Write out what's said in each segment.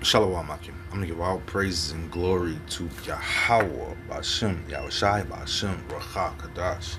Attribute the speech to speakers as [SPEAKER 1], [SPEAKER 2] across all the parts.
[SPEAKER 1] Shalom Akim. I'm gonna give all praises and glory to Yahweh Bashem, Yahushai Bashem, Racha Kadash.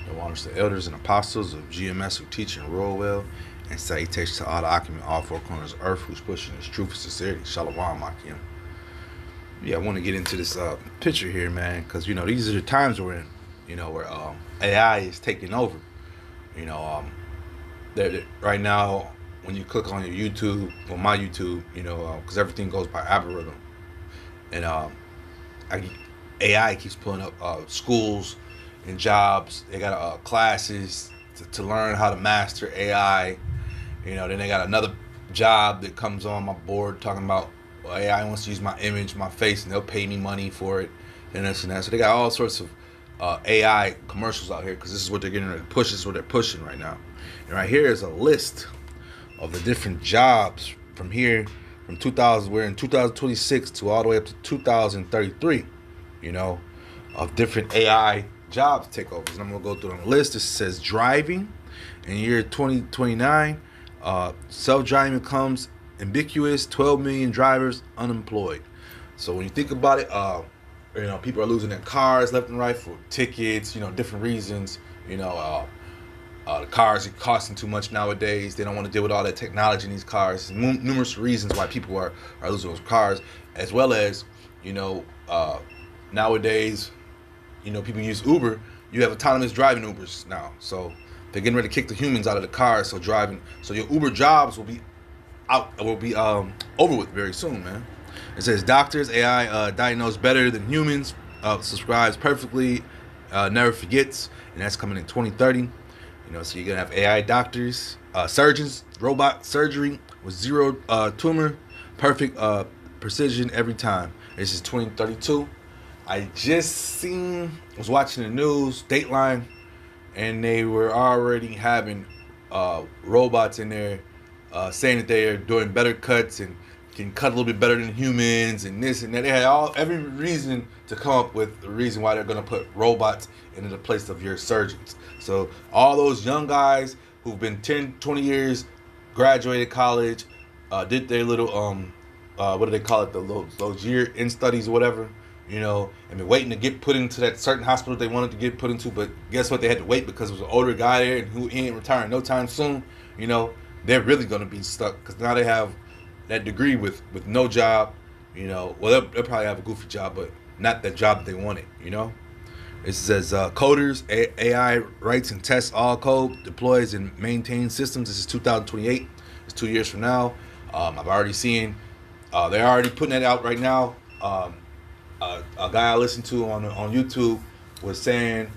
[SPEAKER 1] No honors to elders and apostles of GMS who teach and roll well, and salutations to all the Akim in all four corners of earth who's pushing his truth and sincerity. Shalom Akim. Yeah, I want to get into this picture here, man, because these are the times we're in. Where AI is taking over. You know, right now when you click on your YouTube, or my YouTube, because everything goes by algorithm, and I, AI keeps pulling up schools and jobs. They got classes to learn how to master AI. Then they got another job that comes on my board talking about, well, AI wants to use my image, my face, and they'll pay me money for it, and this and that. So they got all sorts of AI commercials out here because this is what they're getting ready to push. This is what they're pushing right now. And right here is a list of the different jobs from here, from 2000, we're in 2026 to all the way up to 2033, of different AI jobs takeovers. And I'm going to go through on the list. It says driving in year 2029. Self-driving becomes ambiguous, 12 million drivers unemployed. So when you think about it, people are losing their cars left and right for tickets, different reasons. The cars are costing too much nowadays. They don't want to deal with all that technology in these cars. Numerous reasons why people are losing those cars, as well as, nowadays, people use Uber. You have autonomous driving Ubers now. So they're getting ready to kick the humans out of the cars. So your Uber jobs will be over with very soon, man. It says doctors, AI diagnose better than humans, subscribes perfectly, never forgets, and that's coming in 2030. So you're gonna have AI doctors, surgeons, robot surgery with zero tumor, perfect precision every time. This is 2032. I just was watching the news, Dateline, and they were already having robots in there saying that they are doing better cuts and can cut a little bit better than humans and this and that. They had every reason to come up with the reason why they're going to put robots into the place of your surgeons. So all those young guys who've been 10, 20 years, graduated college, did their little, what do they call it, those year-end studies or whatever, and been waiting to get put into that certain hospital they wanted to get put into, but guess what? They had to wait because there was an older guy there and who ain't retiring no time soon. They're really going to be stuck because now they have that degree with no job, well, they'll probably have a goofy job, but not that job that they wanted, It says coders, AI writes and tests all code, deploys and maintains systems. This is 2028. It's 2 years from now. I've already seen, they're already putting that out right now. A guy I listened to on YouTube was saying,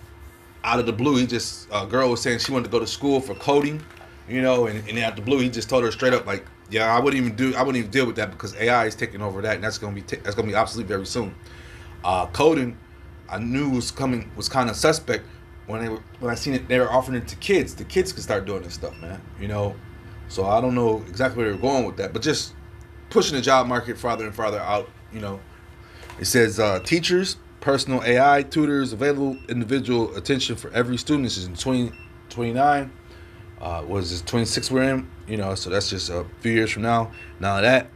[SPEAKER 1] out of the blue, a girl was saying she wanted to go to school for coding, and out of the blue, he just told her straight up, like, yeah, I wouldn't even deal with that because AI is taking over that, and that's gonna be obsolete very soon. Coding, I knew was kind of suspect when I seen it. They were offering it to kids. The kids could start doing this stuff, man. So I don't know exactly where they're going with that, but just pushing the job market farther and farther out. It says teachers, personal AI tutors, available individual attention for every student. This is in 2029. Was this 26 we're in? So that's just a few years from now. Now that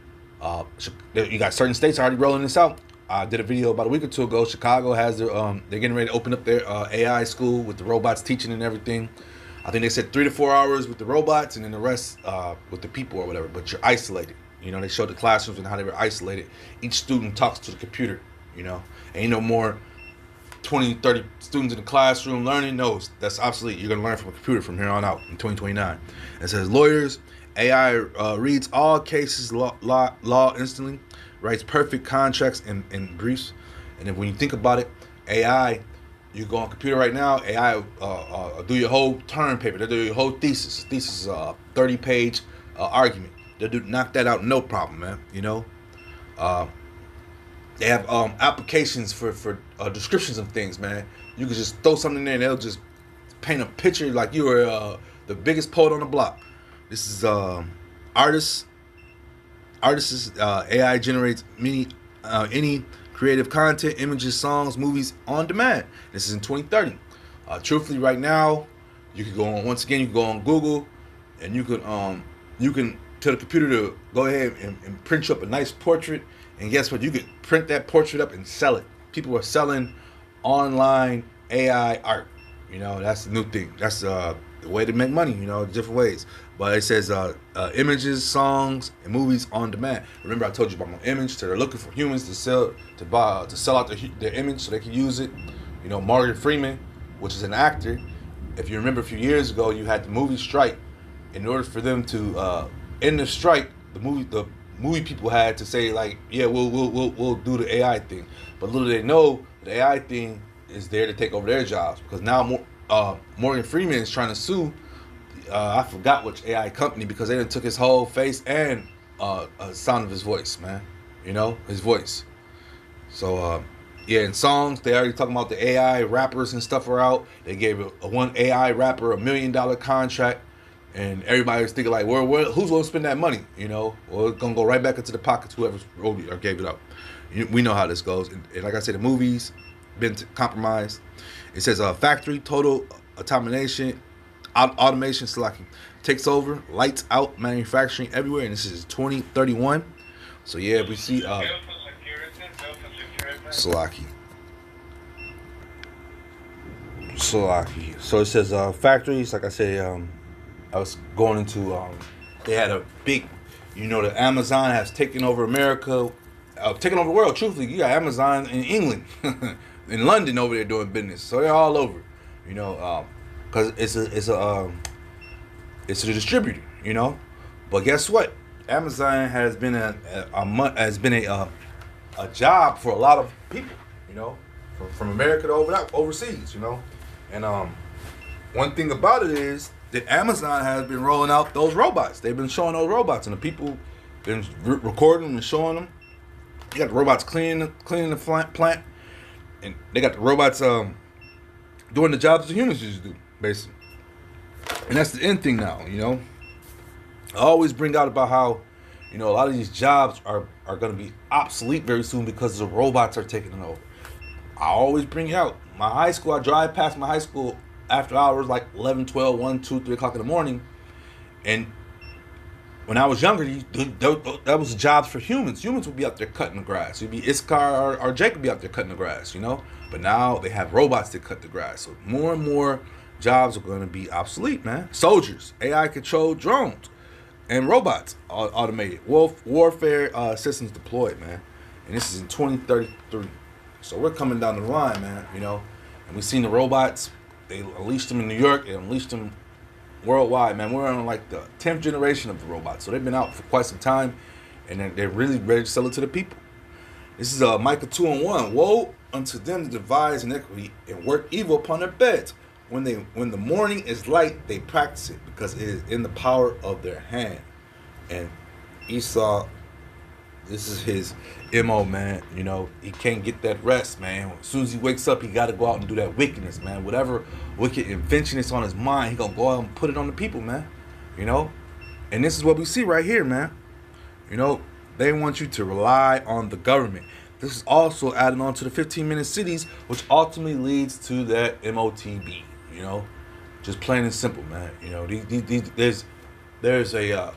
[SPEAKER 1] you got certain states already rolling this out. I did a video about a week or two ago. Chicago has their they're getting ready to open up their AI school with the robots teaching and everything. I think they said 3 to 4 hours with the robots and then the rest with the people or whatever. But you're isolated. They showed the classrooms and how they were isolated. Each student talks to the computer. Ain't no more 20, 30 students in the classroom learning. No, that's obsolete. You're going to learn from a computer from here on out in 2029. It says lawyers, AI reads all cases law instantly, writes perfect contracts and briefs. And then when you think about it, AI, you go on computer right now, AI do your whole term paper. They'll do your whole thesis. Thesis is a 30-page argument. They'll knock that out no problem, man. They have applications for descriptions of things, man. You can just throw something in there and they'll just paint a picture like you were the biggest poet on the block. This is artists. AI generates any creative content, images, songs, movies on demand. This is in 2030. Truthfully, right now, you can go on. Once again, you can go on Google, and you can tell the computer to go ahead and print you up a nice portrait, and guess what? You could print that portrait up and sell it. People are selling online AI art. You know, that's the new thing. That's the way to make money. You know, different ways. But it says images, songs, and movies on demand. Remember, I told you about my image. So they're looking for humans to sell out their image so they can use it. You know, Morgan Freeman, which is an actor. If you remember, a few years ago, you had the movie strike. In order for them to end the strike, the movie people had to say like, yeah, we'll do the AI thing. But little did they know, the AI thing is there to take over their jobs, because now Morgan Freeman is trying to sue. I forgot which AI company, because they done took his whole face and sound of his voice, man. You know, his voice. So yeah, in songs, they already talking about the AI rappers and stuff are out. They gave one AI rapper $1 million contract, and everybody was thinking like, who's going to spend that money? You know, well, it's going to go right back into the pockets whoever wrote it or gave it up. We know how this goes. And like I said, the movie's been compromised. It says factory total automation Slacking takes over, lights out manufacturing everywhere, and this is 2031. So yeah, we see Slacking. So it says factories. Like I said, I was going into. They had a big, you know, the Amazon has taken over America, taken over the world. Truthfully, you got Amazon in England, in London over there doing business. So they're all over, you know, because it's a distributor, you know. But guess what? Amazon has been a job for a lot of people, you know, from America to overseas, you know. And one thing about it is that Amazon has been rolling out those robots. They've been showing those robots, and the people been recording them and showing them. You got the robots cleaning the plant, and they got the robots doing the jobs the humans used to do, basically. And that's the end thing now, you know. I always bring out about how, you know, a lot of these jobs are going to be obsolete very soon because the robots are taking them over. I always bring out my high school. I drive past my high school after hours, like 11, 12, 1, 2, 3 o'clock in the morning. And when I was younger, that was jobs for humans. Humans would be out there cutting the grass. It'd be Iskar or Jake would be out there cutting the grass, you know. But now they have robots that cut the grass. So more and more jobs are going to be obsolete, man. Soldiers, AI-controlled drones, and robots automated. Warfare systems deployed, man. And this is in 2033. So we're coming down the line, man, you know. And we've seen the robots. They unleashed them in New York. They unleashed them worldwide, man. We're on like the 10th generation of the robots. So they've been out for quite some time. And they're really ready to sell it to the people. This is Micah 2:1. Woe unto them that devise iniquity and work evil upon their beds. When the morning is light, they practice it, because it is in the power of their hand. And Esau, this is his MO, man. You know, he can't get that rest, man. As soon as he wakes up, he got to go out and do that wickedness, man. Whatever wicked invention is on his mind, he gonna go out and put it on the people, man. You know, and this is what we see right here, man. You know, they want you to rely on the government. This is also adding on to the 15-minute cities, which ultimately leads to that MOTB. You know, just plain and simple, man. You know, there's a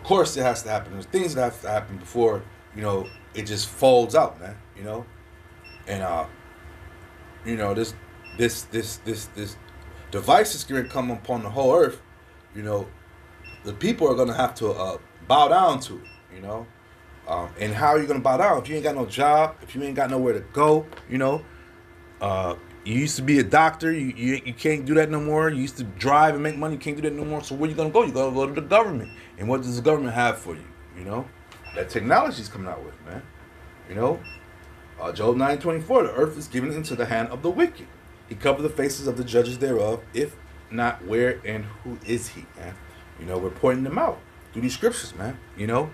[SPEAKER 1] course that has to happen. There's things that have to happen before, you know, it just folds out, man. You know, and you know, this device is going to come upon the whole earth. You know, the people are going to have to bow down to it. You know, and how are you going to bow down if you ain't got no job, if you ain't got nowhere to go? You know, you used to be a doctor. You can't do that no more. You used to drive and make money. You can't do that no more. So where you going to go? You're going to go to the government. And what does the government have for you? You know, that technology's coming out with, man. You know, Job 9:24, the earth is given into the hand of the wicked. He covered the faces of the judges thereof. If not, where and who is he, man? You know, we're pointing them out through these scriptures, man. You know,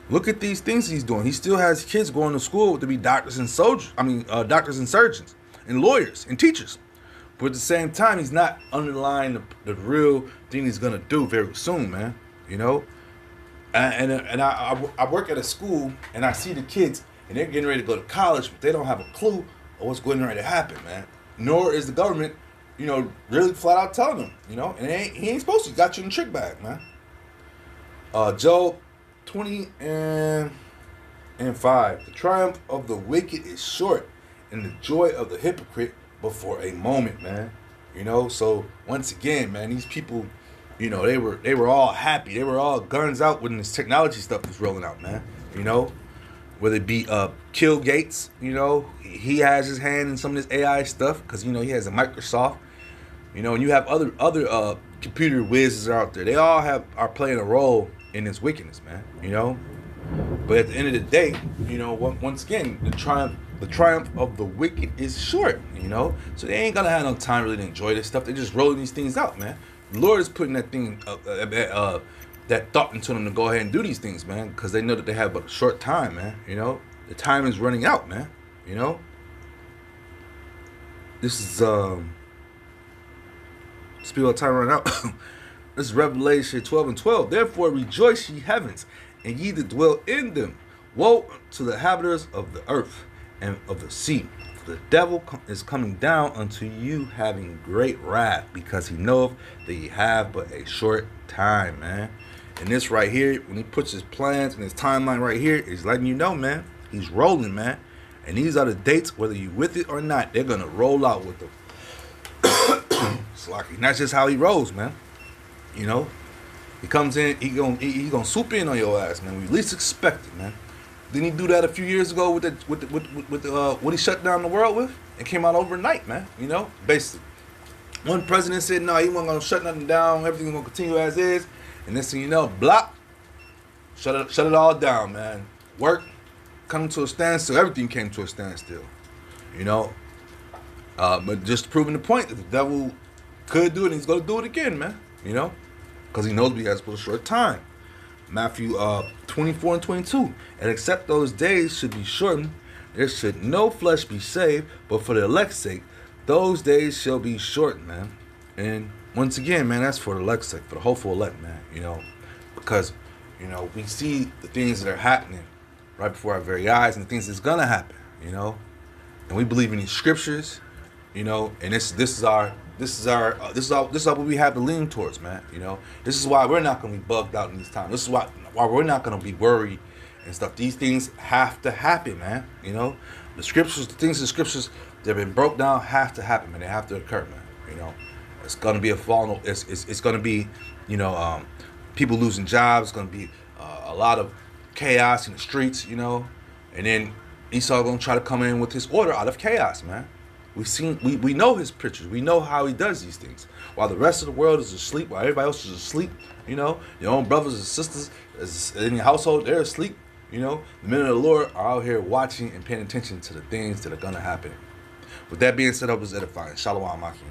[SPEAKER 1] look at these things he's doing. He still has kids going to school to be doctors and soldiers. Doctors and surgeons and lawyers and teachers. But at the same time, he's not underlying the real thing he's gonna do very soon, man. You know, and I work at a school, and I see the kids, and they're getting ready to go to college, but they don't have a clue of what's going ready to happen, man. Nor is the government, you know, really flat out telling them, you know. And he ain't supposed to. He got you in the trick bag, man. Job 20 and 5. The triumph of the wicked is short, and the joy of the hypocrite but for a moment, man. You know, so once again, man, these people, you know, they were all happy. They were all guns out when this technology stuff was rolling out, man. You know, whether it be Bill Gates, you know, he has his hand in some of this AI stuff because you know he has a Microsoft. You know, and you have other computer whizzes out there. They all are playing a role in this wickedness, man. You know, but at the end of the day, you know, once again, the triumph of the wicked is short. You know, so they ain't gonna have no time really to enjoy this stuff. They're just rolling these things out, man. The Lord is putting that thing, that thought into them to go ahead and do these things, man, because they know that they have a short time, man. You know, the time is running out, man. You know, this is speak of time running out. This is Revelation 12 and 12. Therefore rejoice, ye heavens, and ye that dwell in them. Woe to the inhabitants of the earth and of the sea. For the devil is coming down unto you, having great wrath, because he knoweth that ye have but a short time, man. And this right here, when he puts his plans and his timeline right here, he's letting you know, man. He's rolling, man. And these are the dates, whether you with it or not, they're gonna roll out with them. Slocky. And that's just how he rolls, man. You know, he comes in, he gonna swoop in on your ass, man. We least expect it, man. Didn't he do that a few years ago with what he shut down the world with? It came out overnight, man. You know, basically, one president said no, he wasn't gonna shut nothing down. Everything's gonna continue as is. And next thing you know, block, shut it all down, man. Work come to a standstill. Everything came to a standstill. You know, but just proving the point that the devil could do it, and he's gonna do it again, man. You know, because he knows we has for a short time. Matthew 24 and 22. And except those days should be shortened, there should no flesh be saved, but for the elect's sake, those days shall be shortened, man. And once again, man, that's for the elect's sake, for the hopeful elect, man. You know, because, you know, we see the things that are happening right before our very eyes and the things that's gonna happen, you know. And we believe in these scriptures, you know, and this is what we have to lean towards, man. You know, this is why we're not gonna be bugged out in these times. This is why we're not gonna be worried and stuff. These things have to happen, man. You know, the scriptures, the things in the scriptures that have been broke down have to happen, man. They have to occur, man. You know, it's gonna be a fall. It's gonna be, you know, people losing jobs. It's gonna be a lot of chaos in the streets, you know, and then Esau gonna try to come in with his order out of chaos, man. We know his pictures. We know how he does these things. While the rest of the world is asleep, while everybody else is asleep, you know, your own brothers and sisters in your household, they're asleep. You know, the men of the Lord are out here watching and paying attention to the things that are gonna happen. With that being said, I was edifying. Shalom, Akim.